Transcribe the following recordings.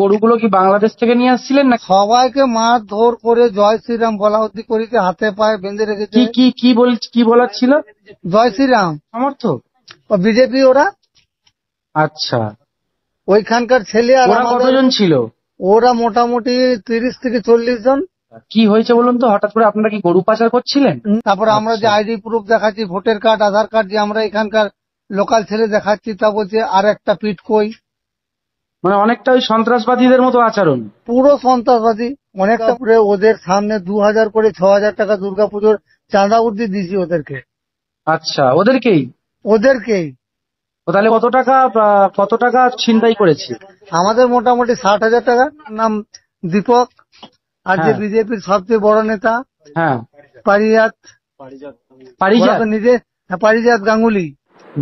গরুগুলো কি বাংলাদেশ থেকে নিয়ে আসছিলেন না? সবাইকে মারধর করে জয় শ্রীরাম বলাবলি করেছে, হাতে পায়ে বেঁধে রেখেছে। কি বলার ছিল? জয় শ্রীরাম সমর্থক বিজেপি ওরা। আচ্ছা, ওইখানকার ছেলে। আর কতজন ছিল ওরা? মোটামুটি 30 থেকে 40 জন। কি হয়েছে বলুন তো, হঠাৎ করে আপনারা কি গরু পাচার করছিলেন? তারপরে আমরা যে আইডি প্রুফ দেখাচ্ছি, ভোটার কার্ড, আধার কার্ড, যে আমরা এখানকার লোকাল ছেলে দেখাচ্ছি, তা বলছে আর একটা পিঠ কই। মানে অনেকটা ওই সন্ত্রাসবাদীদের মতো আচরণ, পুরো সন্ত্রাসবাদী। অনেকটা করে ওদের সামনে 2000 করে 6000 টাকা দুর্গাপুজোর চাঁদা উর্দি দিয়েছি ওদেরকে। আচ্ছা, ওদেরকেই? তাহলে কত টাকা ছিনতাই করেছে? আমাদের মোটামুটি 60,000 টাকা। নাম দীপক। আর যে বিজেপির সবচেয়ে বড় নেতা পারিজাত গাঙ্গুলি।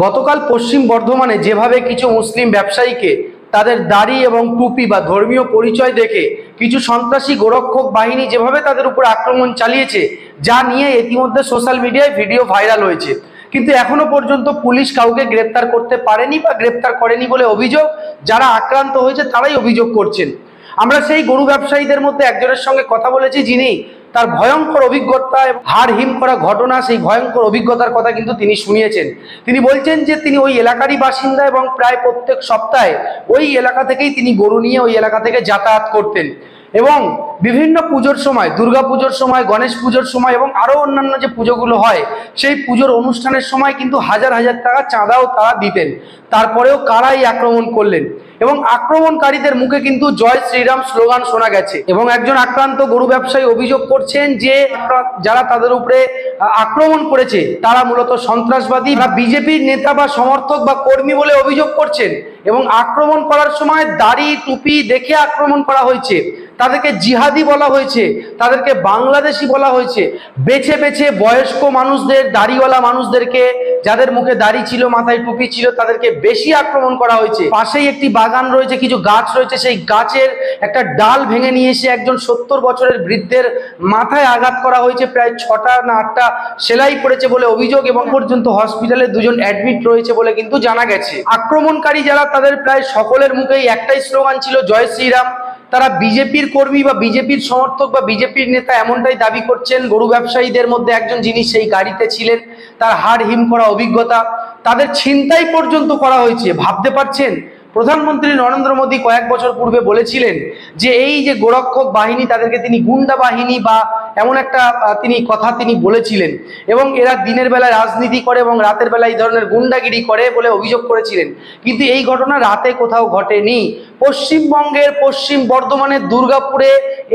গতকাল পশ্চিম বর্ধমানে যেভাবে কিছু মুসলিম ব্যবসায়ীকে তাদের দাড়ি এবং টুপি বা ধর্মীয় পরিচয় দেখে কিছু সন্ত্রাসী গোরক্ষক বাহিনী যেভাবে তাদের উপর আক্রমণ চালিয়েছে, যা নিয়ে ইতিমধ্যে সোশ্যাল মিডিয়ায় ভিডিও ভাইরাল হয়েছে, কিন্তু এখনো পর্যন্ত পুলিশ কাউকে গ্রেপ্তার করতে পারেনি বা গ্রেপ্তার করেনি বলে অভিযোগ যারা আক্রান্ত হয়েছে তারাই অভিযোগ করছেন। আমরা সেই গরু ব্যবসায়ীদের মধ্যে একজনের সঙ্গে কথা বলেছি, যিনি তার ভয়ঙ্কর অভিজ্ঞতা, হাড় হিম করা ঘটনা, সেই ভয়ঙ্কর অভিজ্ঞতার কথা কিন্তু তিনি শুনিয়েছেন। তিনি বলছেন যে তিনি ওই এলাকারই বাসিন্দা এবং প্রায় প্রত্যেক সপ্তাহে ওই এলাকা থেকেই তিনি গরু নিয়ে ওই এলাকা থেকে যাতায়াত করতেন এবং বিভিন্ন পুজোর সময়, দুর্গা পুজোর সময়, গণেশ পুজোর সময় এবং আরো অন্যান্য যে পুজোগুলো হয় সেই পুজোর অনুষ্ঠানের সময় কিন্তু হাজার হাজার টাকা চাঁদাও তারা দিতেন। তারপরেও কারাই আক্রমণ করলেন এবং আক্রমণকারীদের মুখে কিন্তু জয় শ্রীরাম স্লোগান শোনা গেছে। এবং একজন আক্রান্ত গরু ব্যবসায়ী অভিযোগ করছেন যে যারা তাদের উপরে আক্রমণ করেছে তারা মূলত সন্ত্রাসবাদী বা বিজেপির নেতা বা সমর্থক বা কর্মী বলে অভিযোগ করছেন এবং আক্রমণ করার সময় দাড়ি টুপি দেখে আক্রমণ করা হয়েছে, তাদেরকে জিহাদি বলা হয়েছে, তাদেরকে বাংলাদেশি বলা হয়েছে। বেছে বেছে বয়স্ক মানুষদের, দাড়িওয়ালা মানুষদেরকে, যাদের মুখে দাড়ি ছিল, মাথায় টুপি ছিল, তাদেরকে বেশি আক্রমণ করা হয়েছে। পাশেই একটি বাগান রয়েছে, কিছু গাছ রয়েছে, সেই গাছের একটা ডাল ভেঙে নিয়ে এসে একজন 70 বছরের বৃদ্ধের মাথায় আঘাত করা হয়েছে। প্রায় 6টা না 8টা সেলাই পড়েছে বলে অভিযোগ এবং পর্যন্ত হসপিটালে 2 জন অ্যাডমিট রয়েছে বলে কিন্তু জানা গেছে। আক্রমণকারী যারা, তাদের প্রায় সকলের মুখেই একটাই স্লোগান ছিল জয় শ্রীরাম। তারা বিজেপির কর্মী বা বিজেপির সমর্থক বা বিজেপির নেতা এমনটাই দাবি করছেন। গরু ব্যবসায়ীদের মধ্যে একজন, যিনি সেই গাড়িতে ছিলেন, তার হাড় হিম করা অভিজ্ঞতা, তাদের ছিনতাই পর্যন্ত করা হয়েছে। ভাবতে পারছেন? প্রধানমন্ত্রী নরেন্দ্র মোদী কয়েক বছর পূর্বে বলেছিলেন যে এই যে গোরক্ষক বাহিনী, তাদেরকে তিনি গুন্ডা বাহিনী বা এমন একটা তিনি বলেছিলেন এবং এরা দিনের বেলায় রাজনীতি করে এবং রাতের বেলায় এই ধরনের গুন্ডাগিরি করে বলে অভিযোগ করেছিলেন। কিন্তু এই ঘটনা রাতে কোথাও ঘটেনি। পশ্চিমবঙ্গের পশ্চিম বর্ধমানের দুর্গাপুরে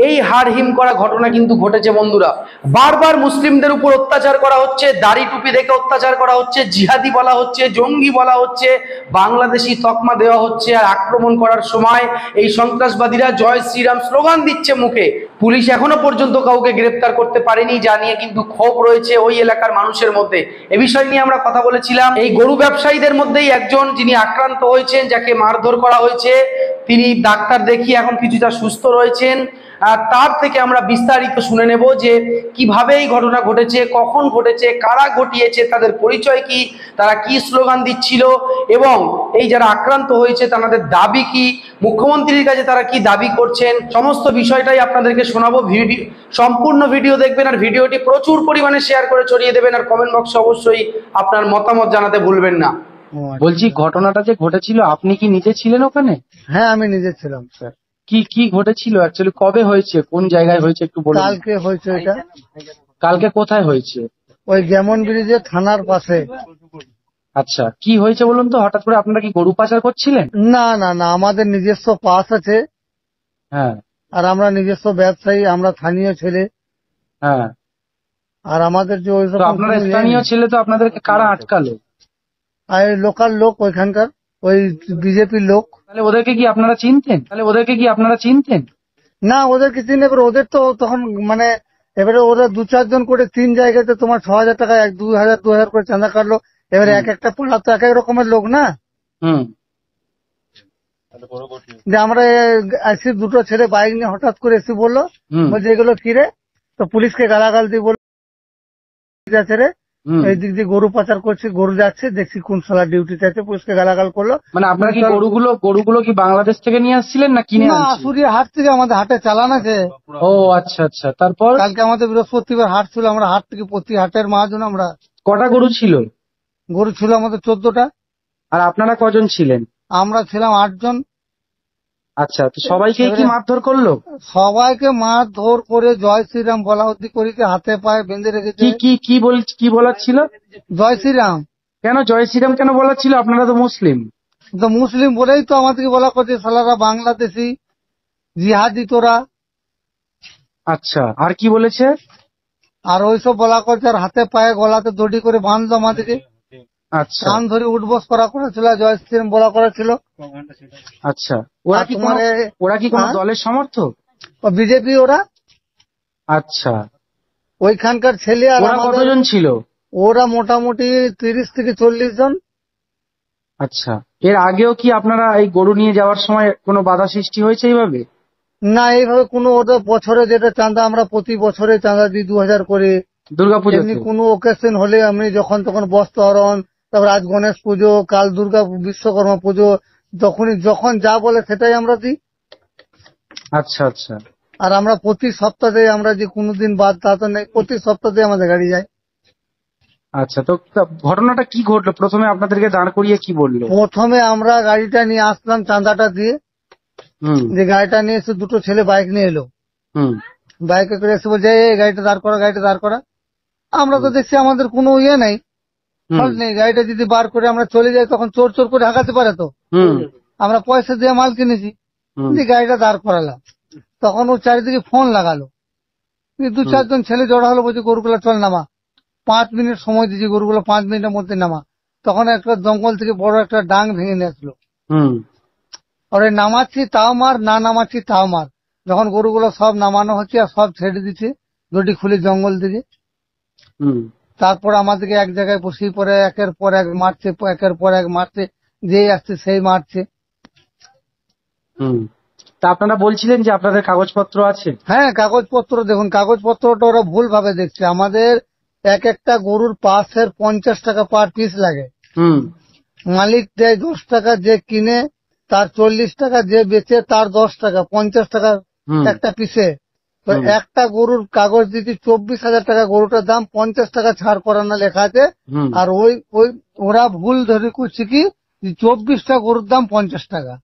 এই হাড় হিম করা ঘটনা কিন্তু ঘটেছে বন্ধুরা। বারবার মুসলিমদের উপর অত্যাচার করা হচ্ছে, দাড়ি টুপি দেখে অত্যাচার করা হচ্ছে, জিহাদি বলা হচ্ছে, জঙ্গি বলা হচ্ছে, বাংলাদেশি তকমা দেওয়া হচ্ছে। আর আক্রমণ করার সময় এই সন্ত্রাসবাদীরা জয় শ্রীরাম স্লোগান দিচ্ছে মুখে। পুলিশ এখনো পর্যন্ত কাউকে গ্রেপ্তার করতে পারেনি, যা নিয়ে কিন্তু ক্ষোভ রয়েছে ওই এলাকার মানুষের মধ্যে। এ বিষয় নিয়ে আমরা কথা বলেছিলাম এই গরু ব্যবসায়ীদের মধ্যেই একজন, যিনি আক্রান্ত হয়েছেন, যাকে মারধর করা হয়েছে, তিনি ডাক্তার দেখিয়ে এখন কিছুটা সুস্থ রয়েছেন। তার থেকে আমরা বিস্তারিত শুনে নেব যে কিভাবে এই ঘটনা ঘটেছে, কখন ঘটেছে, কারা ঘটিয়েছে, তাদের পরিচয় কি, তারা কি স্লোগান দিচ্ছিল এবং এই যারা আক্রান্ত হয়েছে তাদের দাবি কি, মুখ্যমন্ত্রীর কাছে তারা কি দাবি করছেন, সমস্ত বিষয়টাই আপনাদেরকে শোনাবো। সম্পূর্ণ ভিডিও দেখবেন আর ভিডিওটি প্রচুর পরিমাণে শেয়ার করে ছড়িয়ে দেবেন আর কমেন্ট বক্সে অবশ্যই আপনার মতামত জানাতে ভুলবেন না। বলছি, ঘটনাটা যে ঘটেছিল, আপনি কি নিজে ছিলেন ওখানে? হ্যাঁ, আমি নিজে ছিলাম স্যার। কি ঘটেছিল অ্যাকচুয়ালি, কবে হয়েছে, কোন জায়গায় হয়েছে একটু বলুন। কালকে হয়েছে এটা। কালকে কোথায় হয়েছে? ওই যেমন ব্রিজের থানার পাশে। আচ্ছা, কি হয়েছে বলুন তো, হঠাৎ করে আপনারা কি গরু পাচার করছিলেন? না না না, আমাদের নিজস্ব পাস আছে। হ্যাঁ। আর আমরা নিজস্ব ব্যবসায়ী, আমরা স্থানীয় ছেলে। হ্যাঁ। আর আমাদের যে আপনারা স্থানীয় ছেলে, তো আপনাদেরকে কারা আটকালো? লোকাল লোক, ওইখানকার ওই বিজেপির লোক। তাহলে ওদেরকে কি আপনারা চিনতেন? না, ওদেরকে চিনি। এবার ওদের তো তখন মানে এবারে ওরা 2-4 জন করে 3 জায়গাতে তোমার 6,000 টাকা 2,000 করে চাঁদা কাটলো। এবারে এক একটা পাড়া তো এক এক রকমের লোক না। যে আমরা আসি, 2টো ছেলে বাইক নিয়ে হঠাৎ করে এসে বললো, বলছে এগুলো কিরে, তো পুলিশকে গালাগাল দিয়ে বললো ছেড়ে হুম। এই দিক দিয়ে গরু পাচার করছি, গরু যাচ্ছে, দেখছি কোন শালা ডিউটিতে আছে, পুলিশকে গালাগাল করলো। মানে আপনারা কি গরুগুলো কি বাংলাদেশ থেকে নিয়ে আসছিলেন না কিনে না, আনছিলেন? আশুরিয়া হাট থেকে, আমাদের হাটে চালান আছে। ও আচ্ছা আচ্ছা, তারপর কালকে আমাদের বৃহস্পতিবার হাট ছিল, আমরা হাট থেকে প্রতি হাটের মহাজন আমরা। কটা গরু ছিল? গরু ছিল আমাদের 14টা। আর আপনারা কজন ছিলেন? আমরা ছিলাম 8 জন। আচ্ছা, তো সবাইকে কি এবারে মারধর করলো? সবাইকে মারধর করে জয় শ্রীরাম বলা অব্দি করেছে, হাতে পায়ে বেঁধে রেখেছে। কি বলার ছিল? জয় শ্রীরাম। কেন জয় শ্রীরাম কেন বলার ছিল? আপনারা তো মুসলিম। তো মুসলিম বলেই তো আমাদেরকে বলা করছে সালারা বাংলাদেশি জিহাদি তোরা। আচ্ছা, আর কি বলেছে? আর ওইসব বলা করছে, আর হাতে পায়ে গলাতে দড়ি করে বাঁধলো আমাদেরকে, আচ্ছা কান ধরে উঠবস করা করেছিল, জয় শ্রীরাম বলা করেছিল। আচ্ছা, ওরা আর কি তোমার কোনো হ্যাঁ? দলের সমর্থক? বিজেপি ওরা, আচ্ছা, ওইখানকার ছেলে। আর ওরা আমাদের কতজন ছিল? ওরা মোটামুটি 30 থেকে 40 জন। আচ্ছা, এর আগেও কি আপনারা এই গরু নিয়ে যাওয়ার সময় কোনো বাধা সৃষ্টি হয়েছে এইভাবে? না, এইভাবে কোনো, ওদের বছরে যেটা চাঁদা, আমরা প্রতি বছরে চাঁদা দিই 2000 করে। দুর্গাপুজোতে? এমনি কোনো ওকেশন হলে আমি যখন তখন বস্ত্রহরণ, তারপর আজ গণেশ পুজো, কাল দুর্গা বিশ্বকর্মা পুজো, যখন যা বলে সেটাই আমরা দিই। আচ্ছা আচ্ছা আর আমরা প্রতি সপ্তাহে, আমরা যে কোনোদিন বাদ তা তো নেই, প্রতি সপ্তাহে আমাদের গাড়ি যায়। আচ্ছা, তো ঘটনাটা কি ঘটলো? প্রথমে আপনাদেরকে দাঁড় করিয়ে কি বললো? প্রথমে আমরা গাড়িটা নিয়ে আসলাম চাঁদাটা দিয়ে, হুম যে গাড়িটা নিয়ে এসে দুটো ছেলে বাইক নিয়ে এলো, হুম বাইকে করে এসে বলছে এই গাড়িটা দাঁড় করা, গাড়িটা দাঁড় করা। আমরা তো দেখছি আমাদের কোনো ইয়ে নেই, হুম ফল্ট নেই। গাড়িটা যদি বার করে আমরা চলে যাই, তখন চোর চোর করে হাঁকাতে পারে। তো হুম আমরা পয়সা দিয়ে মাল কিনেছি, হুম যে গাড়িটা দাঁড় করালাম। তখন ও চারিদিকে ফোন লাগালো, 2-4 জন ছেলে জড়া হলো, বলছে গরুগুলো চল নামা। 5 মিনিট সময় দিয়েছি, গরুগুলো 5 মিনিটের মধ্যে নামা। তখন একটা জঙ্গল থেকে বড় একটা ডাং ভেঙে নিয়ে আসলো। হুম ওরে নামাচ্ছি তাও মার, না নামাচ্ছি তাও মার। যখন গরুগুলো সব নামানো হচ্ছে আর সব ছেড়ে দিচ্ছে, দড়ি খুলে জঙ্গল থেকে, হুম তারপর আমাদেরকে এক জায়গায় বসিয়ে পরে একের পর এক মারছে, একের পর এক মারছে, যেই আসছে সেই মারছে। হুম তা আপনারা বলছিলেন যে আপনাদের কাগজপত্র আছে? হ্যাঁ, কাগজপত্র দেখুন, কাগজপত্রটা ওরা ভুল ভাবে দেখছে। আমাদের এক একটা গরুর পাশের 50 টাকা পার পিস লাগে। হুম মালিক দেয় 10 টাকা, যে কিনে তার 40 টাকা, যে বেচে তার 10 টাকা, 50 টাকা হুম একটা পিসে। তো হুম একটা গরুর কাগজ দিচ্ছি 24,000 টাকা, গরুটার দাম 50 টাকা ছাড় করানো লেখা আছে। হুম আর ওই ওই ওরা ভুল ধরে করছে কি, 24টা গরুর দাম 50 টাকা।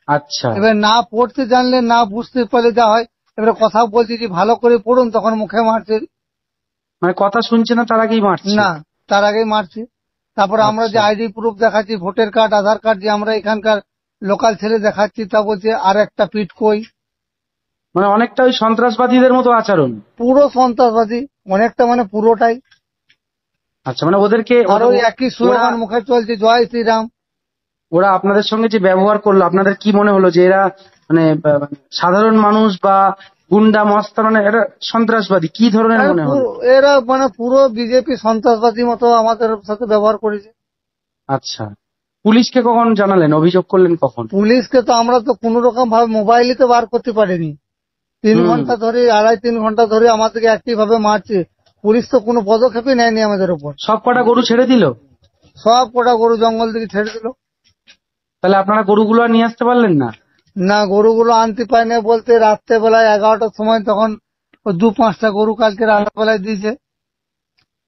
আচ্ছা, এবার না পড়তে জানলে, না বুঝতে পারলে যা হয়। এবারে কথা বলছি যে ভালো করে পড়ুন, তখন মুখে মারছে। মানে কথা শুনছে না, তার আগেই মারছে? না, তার আগেই মারছে। তারপর আমরা যে আচ্ছা। আইডি প্রুফ দেখাচ্ছি, ভোটার কার্ড, আধার কার্ড, যে আমরা এখানকার লোকাল ছেলে দেখাচ্ছি, তা বলছে আর একটা পিঠ কই। মানে অনেকটা ওই সন্ত্রাসবাদীদের মতো আচরণ। পুরো সন্ত্রাসবাদী, অনেকটা মানে পুরোটাই। আচ্ছা, মানে ওদেরকে আর ওই একই স্লোগান মুখে চলছে, জয় শ্রীরাম। ওরা আপনাদের সঙ্গে যে ব্যবহার করলো, আপনাদের কি মনে হলো যে এরা মানে সাধারণ মানুষ বা গুন্ডা মস্তা, মানে এরা সন্ত্রাসবাদী কি ধরনের মনে হলো? এরা মানে পুরো বিজেপি সন্ত্রাসবাদী মতো আমাদের সাথে ব্যবহার করেছে। আচ্ছা, পুলিশকে কখন জানালেন, অভিযোগ করলেন কখন? পুলিশকে তো আমরা তো কোন রকম ভাবে মোবাইলে তো বার করতে পারিনি। 3 ঘন্টা ধরে, 2.5-3 ঘন্টা ধরে আমাদেরকে একই ভাবে মারছে। পুলিশ তো কোনো পদক্ষেপই নেয়নি আমাদের উপর। সব কটা গরু ছেড়ে দিল? সব কটা গরু জঙ্গল থেকে ছেড়ে দিল। তাহলে আপনারা গরুগুলো আর নিয়ে আসতে পারলেন না? না, গরুগুলো আনতে পারিনি বলতে, রাত্রেবেলায় 11টার সময় তখন 2-5টা গরু কালকে রাত্রেবেলায় দিয়েছে।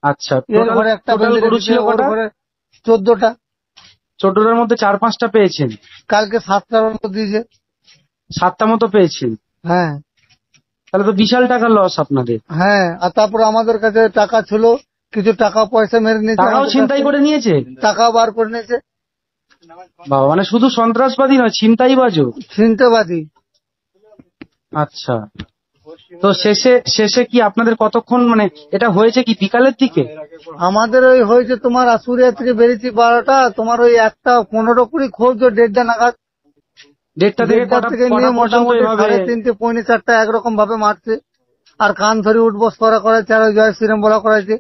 আচ্ছা, এর ঘরে একটা টোটাল গরু ছিল ওর কটা? ঘরে 14টা। 14টার মধ্যে 4-5টা পেয়েছেন? কালকে 7টার মতো দিয়েছে। 7টা মতো পেয়েছেন? হ্যাঁ তাহলে তো বিশাল টাকার লস আপনাদের। হ্যাঁ। আর তারপর আমাদের কাছে টাকা ছিল, কিছু টাকা পয়সা মেরে নিয়েছে, টাকাও আমাদের কাছ ছিনতাই থেকে করে নিয়েছে? টাকা বার করে নিয়েছে। বাবা, মানে শুধু সন্ত্রাসবাদী নয়, ছিনতাইবাজও। ছিনতাইবাদী। আচ্ছা, তো শেষে কি আপনাদের কতক্ষণ, মানে এটা হয়েছে কি বিকালের দিকে? আমাদের ওই হয়েছে তোমার, আশুরিয়া থেকে বেরিয়েছি 12টা, তোমার ওই 1:15-20 খোঁজ 1:30 নাগাদ। 1:30 থেকে 1:30 থেকে নিয়ে কটা পর্যন্ত মোটামুটি এভাবে? 3:30, 4:30 একরকম ভাবে মারছে। আর কান ধরে উঠবস করাইছে, আর ওই জয় শ্রীরাম বলা করাইছে।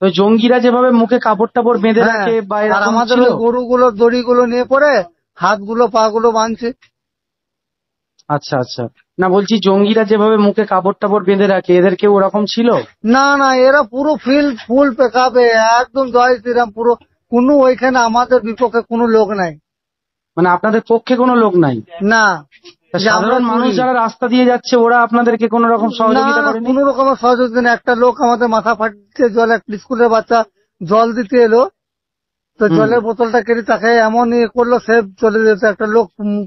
তো জঙ্গিরা যেভাবে মুখে কাপড় টাপড় বেঁধে হ্যাঁ, রাখে বা আর এরকম আমাদের ছিল? ওই গরুগুলো দড়িগুলো নিয়ে পরে হাতগুলো পা গুলো বাঁধছে। আচ্ছা আচ্ছা, না বলছি জঙ্গিরা যেভাবে মুখে কাপড় টাপড় বেঁধে রাখে, এদের কেউ ওরকম ছিল? না না, এরা পুরো ফুল পেকাবে, একদম জয় শ্রীরাম পুরো। কোনো ওইখানে আমাদের বিপক্ষে কোনো লোক নাই। মানে আপনাদের পক্ষে কোনো লোক নাই? না। তা যে আমরা সাধারণ মানুষ চুরি। যারা রাস্তা দিয়ে যাচ্ছে ওরা আপনাদেরকে কোনো রকম না সহযোগিতা না, করেনি? কোনো রকমের সহযোগিতা নেই। একটা লোক আমাদের মাথা ফাটিয়ে জল, একটা স্কুলের বাচ্চা জল দিতে এলো, তো হুম। জলের বোতলটা কেটে তাকে এমন ইয়ে করলো, সে চলে যেত। একটা লোক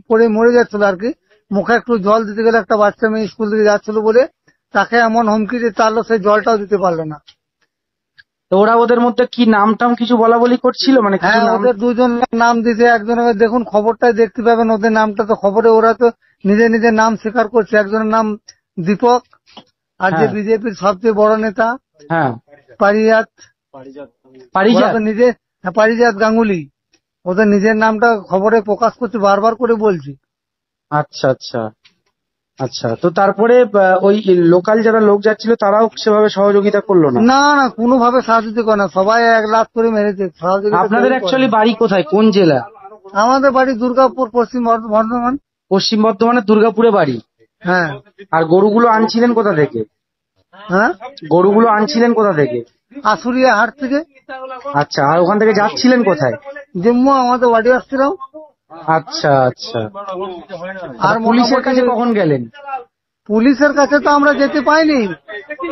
পড়ে মরে যাচ্ছিল আর কি, মুখে একটু জল দিতে গেলে একটা বাচ্চা মেয়ে স্কুল থেকে যাচ্ছিল বলে তাকে এমন হুমকি দিয়ে তারলো, সেই জলটাও দিতে পারলো না। তো ওরা ওদের মধ্যে কি নাম টাম কিছু বলা বলি করছিল, মানে কিছু হ্যাঁ, নাম? ওদের দুজন নাম দিতে, একজনের দেখুন খবরটাই দেখতে পাবেন, ওদের নামটা তো খবরে, ওরা তো নিজে নিজের নাম স্বীকার করছে। একজনের নাম দীপক, আর যে হ্যাঁ। বিজেপির সবচেয়ে বড় নেতা হ্যাঁ, পারিজাত, পারিজাত। ওরা তো নিজে, হ্যাঁ, পারিজাত গাঙ্গুলি, ওদের নিজের নামটা খবরে প্রকাশ করছে, বারবার করে বলছি। আচ্ছা আচ্ছা আচ্ছা, তো তারপরে ওই লোকাল যারা লোক যাচ্ছিল তারাও সেভাবে সহযোগিতা করলো না? না না, কোনোভাবে সাহায্য করে না, সবাই এক লাখ করে মেরেছে। সহযোগিতা আপনাদের কেউই করে অ্যাকচুয়ালি না। বাড়ি কোথায়, কোন জেলা? আমাদের বাড়ি দুর্গাপুর, পশ্চিম বর্ধমান। পশ্চিম বর্ধমানের দুর্গাপুরে বাড়ি। হ্যাঁ। আর গরুগুলো আনছিলেন কোথা থেকে? হ্যাঁ, গরুগুলো আনছিলেন কোথা থেকে? আশুরিয়া হাট থেকে। আচ্ছা, আর ওখান থেকে যাচ্ছিলেন কোথায়? জম্মু, আমাদের বাড়ি আসছিলাম। আচ্ছা আচ্ছা, আর আর পুলিশের মোটামুটি কাছে কখন গেলেন? পুলিশের কাছে তো আমরা যেতে পাইনি,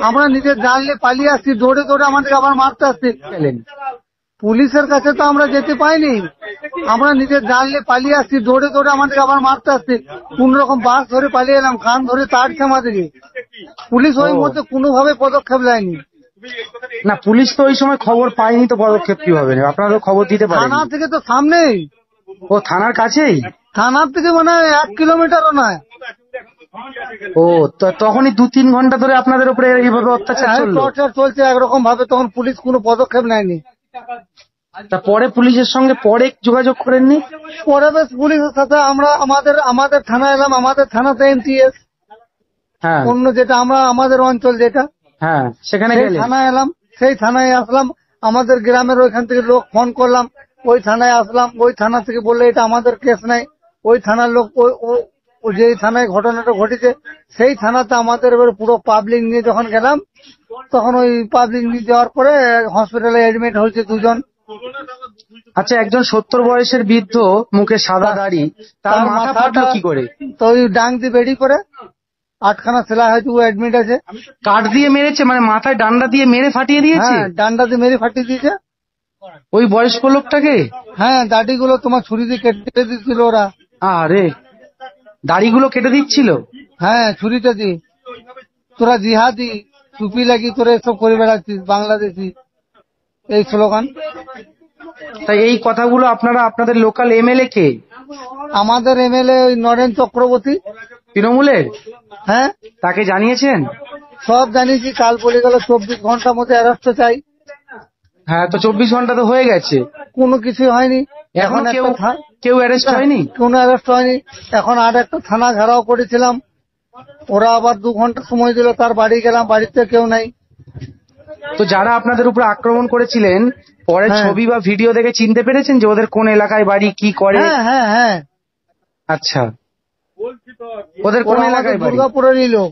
আমরা নিজের জানলে পালিয়ে আসছি, দৌড়ে দৌড়ে আমাদেরকে আবার মারতে আসছি। গেলেন? পুলিশের কাছে তো আমরা যেতে পাইনি, আমরা নিজের জানলে পালিয়ে আসছি, দৌড়ে দৌড়ে আমাদেরকে আবার মারতে আসছি। কোন রকম বাস ধরে পালিয়ে এলাম, কান ধরে তাড়ছে আমাদেরকে। পুলিশ ওই মধ্যে কোনোভাবে পদক্ষেপ নেয়নি। না, পুলিশ তো ওই সময় খবর পায়নি, তো পদক্ষেপ কিভাবে নেবে? আপনারা তো খবর দিতে পারেন? থানা থেকে তো সামনেই, ও থানার কাছেই? থানার থেকে মানে 1 কিলোমিটারও নয়। ও, তো তখনই 2-3 ঘন্টা ধরে আপনাদের উপরে এইভাবে অত্যাচার চললো? টর্চার চলছে একরকম ভাবে, তখন পুলিশ কোনো পদক্ষেপ নেয়নি। তা পরে পুলিশের সঙ্গে পরে যোগাযোগ করেননি? পরে বেশ পুলিশের সাথে আমরা আমাদের থানায় এলাম, আমাদের থানাতে এমটিএস, হ্যাঁ অন্য যেটা আমরা আমাদের অঞ্চল যেটা, হ্যাঁ, সেখানে সেই গেলেন? থানায় এলাম, সেই থানায় আসলাম। আমাদের গ্রামের ওইখান থেকে লোক ফোন করলাম, ওই থানায় আসলাম। ওই থানা থেকে বললে এটা আমাদের কেস নাই। ওই থানার লোক যে থানায় ঘটনাটা ঘটেছে সেই থানাতে আমাদের এবার পুরো পাবলিক নিয়ে যখন গেলাম, তখন ওই পাবলিক নিয়ে যাওয়ার পরে হসপিটালে এডমিট হয়েছে 2 জন। আচ্ছা, একজন 70 বয়সের বৃদ্ধ, মুখে সাদা দাড়ি, তার মাথা ফাটলো কি করে? তো ওই ডাং দিয়ে বেড়ি করে 8খানা সেলাই হয়েছে, ও অ্যাডমিট আছে। কাঠ দিয়ে মেরেছে, মানে মাথায় ডান্ডা দিয়ে মেরে ফাটিয়ে দিয়েছে? হ্যাঁ, ডান্ডা দিয়ে মেরে ফাটিয়ে দিয়েছে। ওই বয়স্ক লোকটাকে? হ্যাঁ, দাড়িগুলো তোমার ছুরি দিয়ে কেটে দিচ্ছিল ওরা। আরে, দাড়িগুলো কেটে দিচ্ছিল? হ্যাঁ, ছুরিটা দিয়ে। তোরা জিহাদি, টুপি লাগি তোরা এসব করে বেড়াচ্ছিস, বাংলাদেশি, এই স্লোগান। তাই এই কথাগুলো আপনারা আপনাদের লোকাল এমএলএ কে? আমাদের এমএলএ ওই নরেন চক্রবর্তী, তৃণমূলের, হ্যাঁ, তাকে জানিয়েছেন? সব জানিয়েছি। কাল বলে গেল 24 ঘন্টার মধ্যে অ্যারেস্ট চাই। হ্যাঁ, তো 24 ঘন্টা তো হয়ে গেছে, কোনো কিছু হয়নি। এখনো এখন কেউ অ্যারেস্ট হয়নি? কোনো অ্যারেস্ট হয়নি। এখন আর একটা থানা ঘেরাও করেছিলাম, ওরা আবার 2 ঘন্টা সময় দিল, তার বাড়ি গেলাম, বাড়িতে কেউ নাই। তো যারা আপনাদের উপর আক্রমণ করেছিলেন, পরে হ্যাঁ। ছবি বা ভিডিও দেখে চিনতে পেরেছেন যে ওদের কোন এলাকায় বাড়ি, কি করে? হ্যাঁ হ্যাঁ হ্যাঁ, আচ্ছা, ওদের কোন ওরা আমাদের এলাকায় বাড়ি? দুর্গাপুরেরই লোক।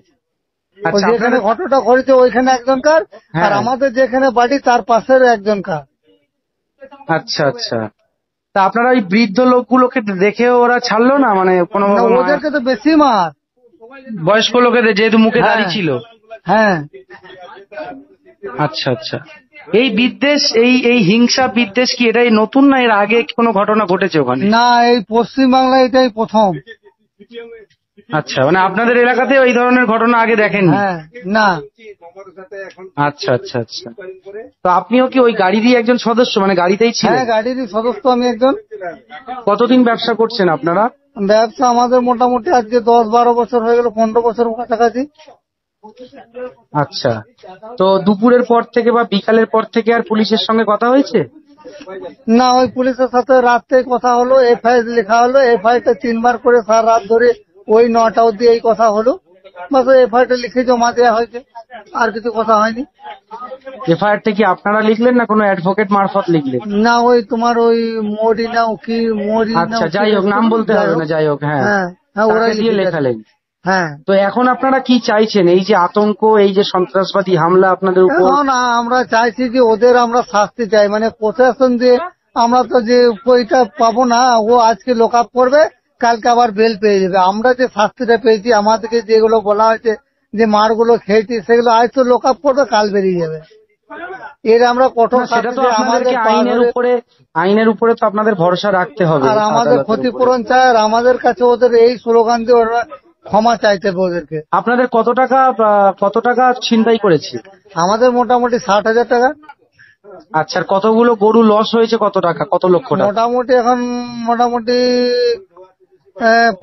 আচ্ছা, যেখানে আপনাদের- ঘটনাটা ঘটেছে ওইখানে একজনকার, হ্যাঁ। আর আমাদের যেখানে বাড়ি তার পাশের একজনকার। আচ্ছা আচ্ছা, তা আপনারা ওই বৃদ্ধ লোকগুলোকে দেখে ওরা ছাড়লো না, মানে কোনো না, ওদেরকে তো বেশি মার। বয়স্ক লোকেদের, যেহেতু মুখে দাড়ি হ্যাঁ। ছিল? হ্যাঁ, আচ্ছা আচ্ছা, এই বিদ্বেষ, এই হিংসা বিদ্বেষ কি এটাই নতুন, না এর আগে কোনো ঘটনা ঘটেছে ওখানে? না, এই পশ্চিম বাংলায় এটাই প্রথম। আচ্ছা, মানে আপনাদের এলাকাতে এই ধরনের ঘটনা আগে দেখেননি? হ্যাঁ, না। আচ্ছা আচ্ছা আচ্ছা, তো আপনিও কি ওই গাড়িরই একজন সদস্য, মানে গাড়িতেই ছিলেন? হ্যাঁ, গাড়িরই সদস্য আমি একজন। কতদিন ব্যবসা করছেন আপনারা? ব্যবসা আমাদের মোটামুটি আজকে 10-12 বছর হয়ে গেল, 15 বছর কাছাকাছি। আচ্ছা, তো দুপুরের পর থেকে বা বিকালের পর থেকে আর পুলিশের সঙ্গে কথা হয়েছে? না, ওই পুলিশের সাথে রাতে কথা হলো, এফআইআর লেখা হলো, এফআইআর 3বার করে সারা রাত ধরে ওই 9টা অব্দি এই কথা হলো। বাস এফআইআর লিখে জমা দেওয়া হয়েছে, আর কিছু কথা হয়নি। এফআইআরটা কি আপনারা লিখলেন না কোনো অ্যাডভোকেট মারফত লিখলেন? না, ওই তোমার ওই মোড়ি না কি মোড়ি না, আচ্ছা, যাই হোক, নাম বলতে হবে না, যাই হোক। হ্যাঁ, হ্যাঁ, হ্যাঁ, তাকে ওরাই দিয়ে লিখে গেছে। লেখালেন। হ্যাঁ, তো এখন আপনারা কি চাইছেন? এই যে আতঙ্ক, এই যে সন্ত্রাসবাদী হামলা আপনাদের উপর, এখন আমরা চাইছি যে ওদের আমরা শাস্তি চাই, মানে প্রশাসন দিয়ে আমরা তো যে ওইটা পাবো না, ও আজকে লক আপ করবে, কালকে আবার বেল পেয়ে যাবে। আমরা যে শাস্তিটা পেয়েছি, আমাদেরকে যেগুলো বলা হয়েছে যে মারগুলো খেয়েছি, সেগুলো আজ তো লক আপ করবে, কাল বেরিয়ে যাবে। এর আমরা কঠোর না, সেটা শাস্তি তো চাই, আপনাদেরকে আইনের উপরে তো আপনাদের ভরসা রাখতে হবে, আর আমাদের আদালতের উপরে। ক্ষতিপূরণ চাই, আর আমাদের কাছে ওদের এই স্লোগান দিয়ে ওরা ক্ষমা চাইতে হবে ওদেরকে। আপনাদের কত টাকা ছিনতাই করেছে? আমাদের মোটামুটি 60,000 টাকা। আচ্ছা, আর কতগুলো গরু লস হয়েছে? কত টাকা, কত লক্ষ টাকা? মোটামুটি এখন মোটামুটি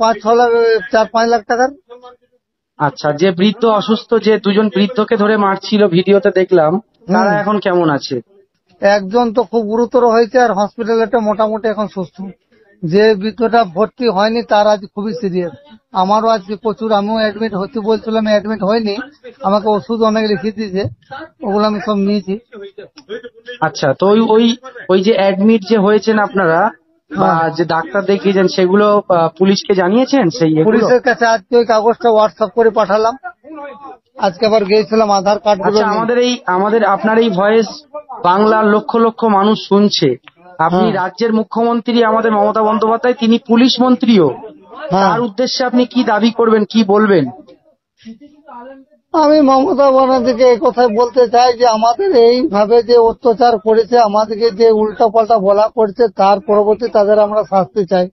5-6 লাখ, 4-5 লাখ টাকার। আচ্ছা, যে বৃদ্ধ অসুস্থ, যে দুজন বৃদ্ধকে ধরে মারছিল ভিডিওতে দেখলাম, তারা এখন কেমন আছে? একজন তো খুব গুরুতর হয়েছে, আর হসপিটালে মোটামুটি এখন সুস্থ। যে বৃদ্ধটা ভর্তি হয়নি তার আজ খুবই সিরিয়াস। আমারও আজকে প্রচুর, আমিও অ্যাডমিট হতে বলছিলাম, অ্যাডমিট হয়নি, আমাকে ওষুধ অনেক লিখে দিয়েছে, ওগুলো আমি সব নিয়েছি। আচ্ছা, তো ওই যে অ্যাডমিট যে হয়েছেন আপনারা, বা যে ডাক্তার দেখিয়েছেন, সেগুলো পুলিশকে জানিয়েছেন? সেই এগুলো? পুলিশের কাছে আজকে ওই কাগজটা হোয়াটসঅ্যাপ করে পাঠালাম। আজকে আবার গিয়েছিলাম আধার কার্ড গুলো আচ্ছা, আপনার এই ভয়েস বাংলার লক্ষ লক্ষ মানুষ শুনছে। আপনি রাজ্যের মুখ্যমন্ত্রী আমাদের মমতা বন্দ্যোপাধ্যায়, তিনি পুলিশ মন্ত্রীও। তার উদ্দেশ্যে আপনি কি দাবি করবেন, কি বলবেন? আমি মমতা বন্দ্যোপাধ্যায়কে এই কথাই বলতে চাই যে আমাদের এইভাবে যে অত্যাচার করেছে, আমাদেরকে যে উল্টা পাল্টা বলা করছে, তার পরবর্তী তাদের আমরা শাস্তি চাই।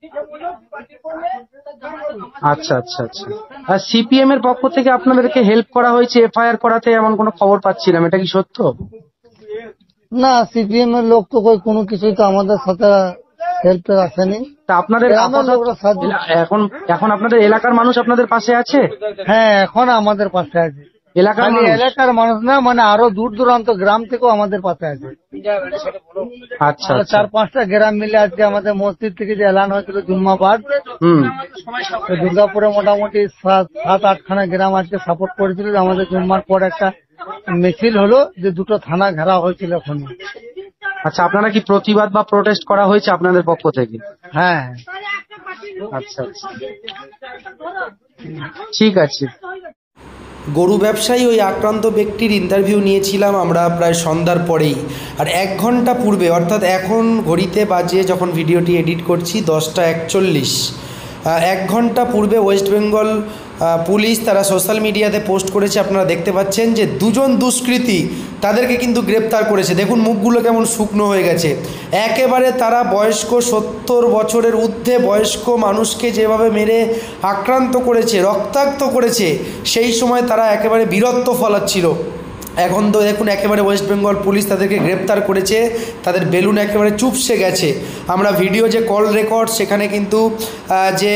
আচ্ছা আচ্ছা আচ্ছা। আর সিপিএম এর পক্ষ থেকে আপনাদেরকে হেল্প করা হয়েছে এফআইআর করাতে, এমন কোনো খবর পাচ্ছিলাম, এটা কি সত্য? না, সিপিএম এর লোক তো কোনো কিছুই তো আমাদের সাথে হেল্প আসেনি। তা আপনাদের এখন আপনাদের এলাকার মানুষ আপনাদের পাশে আছে? হ্যাঁ, এখন আমাদের পাশে আছে। এলাকার মানুষ না, মানে আরো দূর দূরান্ত গ্রাম থেকেও আমাদের পাশে আছে। আচ্ছা, 4-5টা গ্রাম মিলে আজকে আমাদের মসজিদ থেকে যে এলান হয়েছিল জুম্মাবাদ, দুর্গাপুরে মোটামুটি 7-8খানা গ্রাম আজকে সাপোর্ট করেছিল। আমাদের জুম্মার পর একটা মিছিল হলো, যে 2টো থানা ঘেরা হয়েছিল এখন। আচ্ছা, আপনারা কি প্রতিবাদ বা প্রোটেস্ট করা হয়েছে আপনাদের পক্ষ থেকে? হ্যাঁ। আচ্ছা আচ্ছা, ঠিক আছে। গরু ব্যবসায়ী ওই আক্রান্ত ব্যক্তির ইন্টারভিউ নিয়েছিলাম আমরা প্রায় সন্ধ্যার পরেই, আর 1 ঘন্টা পূর্বে, অর্থাৎ এখন ঘড়িতে বাজে যখন ভিডিওটি এডিট করছি 10টা 41, 1 ঘন্টা পূর্বে ওয়েস্ট বেঙ্গল পুলিশ তারা সোশ্যাল মিডিয়াতে পোস্ট করেছে। আপনারা দেখতে পাচ্ছেন যে দুজন দুষ্কৃতী, তাদেরকে কিন্তু গ্রেপ্তার করেছে। দেখুন মুখগুলো কেমন শুকনো হয়ে গেছে। একেবারে তারা বয়স্ক 70 বছরের ঊর্ধ্বে বয়স্ক মানুষকে যেভাবে মেরে আক্রান্ত করেছে, রক্তাক্ত করেছে, সেই সময় তারা একেবারে বীরত্ব ফলাচ্ছিল। এখন তো দেখুন একেবারে ওয়েস্ট বেঙ্গল পুলিশ তাদেরকে গ্রেপ্তার করেছে, তাদের বেলুন একেবারে চুপসে গেছে। আমরা ভিডিও যে কল রেকর্ড, সেখানে কিন্তু যে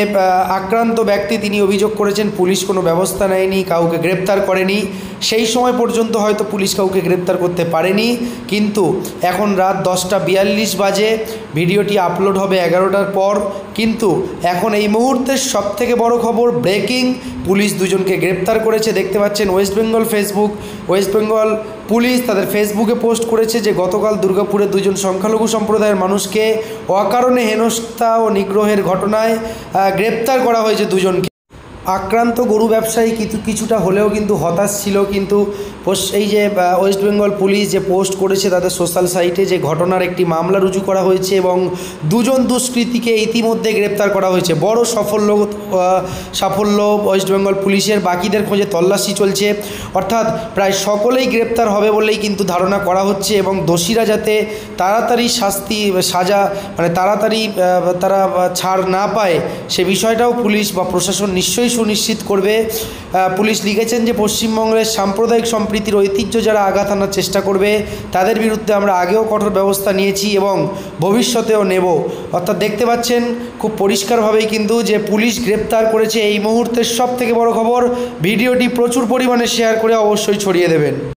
আক্রান্ত ব্যক্তি তিনি অভিযোগ করেছেন পুলিশ কোনো ব্যবস্থা নেয়নি, কাউকে গ্রেপ্তার করেনি। সেই সময় পর্যন্ত হয়তো পুলিশ কাউকে গ্রেপ্তার করতে পারেনি, কিন্তু এখন রাত 10টা 42 বাজে, ভিডিওটি আপলোড হবে 11টার পর। কিন্তু এখন এই মুহূর্তের সবথেকে বড় খবর, ব্রেকিং, পুলিশ দুজনকে গ্রেপ্তার করেছে। দেখতে পাচ্ছেন ওয়েস্ট বেঙ্গল পুলিশ তাদের ফেসবুকে পোস্ট করেছে যে গতকাল দুর্গাপুরে 2জন সংখ্যালঘু সম্প্রদায়ের মানুষকে অকারণে হেনস্থা ও নিগ্রহের ঘটনায় গ্রেপ্তার করা হয়েছে 2জনকে। আক্রান্ত গরু ব্যবসায়ী কিছুটা হলেও কিন্তু হতাশ ছিল, কিন্তু এই যে ওয়েস্ট বেঙ্গল পুলিশ যে পোস্ট করেছে তাদের সোশ্যাল সাইটে, যে ঘটনার একটি মামলা রুজু করা হয়েছে এবং 2জন দুষ্কৃতীকে ইতিমধ্যে গ্রেপ্তার করা হয়েছে। বড় সাফল্য ওয়েস্ট বেঙ্গল পুলিশের। বাকিদের খোঁজে তল্লাশি চলছে, অর্থাৎ প্রায় সকলেই গ্রেপ্তার হবে বলেই কিন্তু ধারণা করা হচ্ছে, এবং দোষীরা যাতে তাড়াতাড়ি সাজা মানে তাড়াতাড়ি তারা ছাড় না পায়, সে বিষয়টাও পুলিশ বা প্রশাসন নিশ্চয়ই সুনিশ্চিত করবে। পুলিশ লিখেছেন যে পশ্চিমবঙ্গের সাম্প্রদায়িক সম্প্রীতির ঐতিহ্য যারা আঘাত আনার চেষ্টা করবে, তাদের বিরুদ্ধে আমরা আগেও কঠোর ব্যবস্থা নিয়েছি এবং ভবিষ্যতেও নেব। অর্থাৎ দেখতে পাচ্ছেন খুব পরিষ্কারভাবেই কিন্তু যে পুলিশ গ্রেপ্তার করেছে। এই মুহূর্তের সবথেকে বড় খবর, ভিডিওটি প্রচুর পরিমাণে শেয়ার করে অবশ্যই ছড়িয়ে দেবেন।